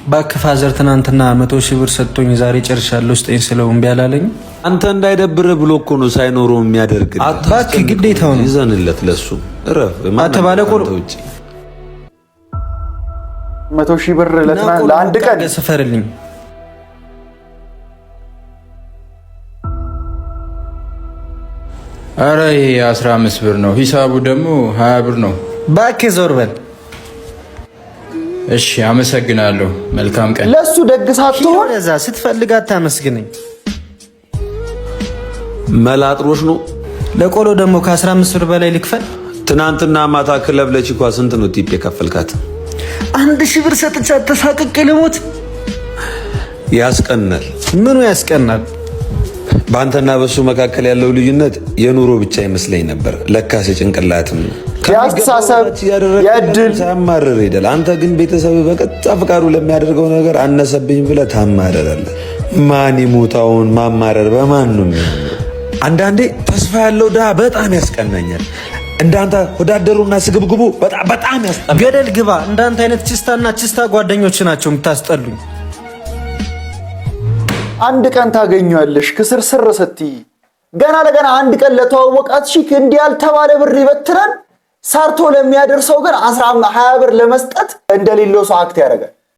ባክ ፋዘር ትናንትና 100 ሺህ ብር ሰጥቶኝ ዛሬ ጨርሻለሁ ስጠኝ ስለው እምቢ አላለኝ። አንተ እንዳይደብር ብሎ እኮ ነው ሳይኖረው የሚያደርግ። ባክ ግዴታው ነው። ይዘንለት ለሱ እረፍ። አተባለቆ 100 ሺህ ብር ለአንድ ቀን ሰፈርልኝ። አረ ይሄ 15 ብር ነው፣ ሂሳቡ ደግሞ 20 ብር ነው። ባክ ዞር በል። እሺ አመሰግናለሁ። መልካም ቀን። ለሱ ደግሳት ትሆን ለዛ ስትፈልጋት ታመስግነኝ። መላጥሮሽ ነው። ለቆሎ ደግሞ ከ15 ብር በላይ ልክፈል። ትናንትና ማታ ክለብ ለቺኳ ስንት ነው ቲፕ የከፈልካት? 1000 ብር ሰጥቻት ተሳቅቄ ልሞት። ያስቀናል። ምኑ ያስቀናል? በአንተና በሱ መካከል ያለው ልዩነት የኑሮ ብቻ ይመስለኝ ነበር። ለካስ ጭንቅላትም ያስተሳሰብ ያድል ሳማረር ይደል። አንተ ግን ቤተሰብ በቀጥታ ፍቃዱ ለሚያደርገው ነገር አነሰብኝ ብለህ ታማረራለህ። ማን ይሙታውን ማማረር በማን ነው? አንዳንዴ ተስፋ ያለው ድሃ በጣም ያስቀናኛል። እንዳንተ ወዳደሩና ስግብግቡ በጣም ያስጠላል። ገደል ግባ። እንዳንተ አይነት ችስታና ችስታ ጓደኞች ናቸው የምታስጠሉኝ። አንድ ቀን ታገኘዋለሽ ክስርስር ስትይ ገና ለገና አንድ ቀን ለተዋወቃት ሺክ እንዲህ ያልተባለ ብር ይበትራል። ሰርቶ ለሚያደርሰው ግን 20 ብር ለመስጠት እንደሌለው ሰው አክት ያደርጋል።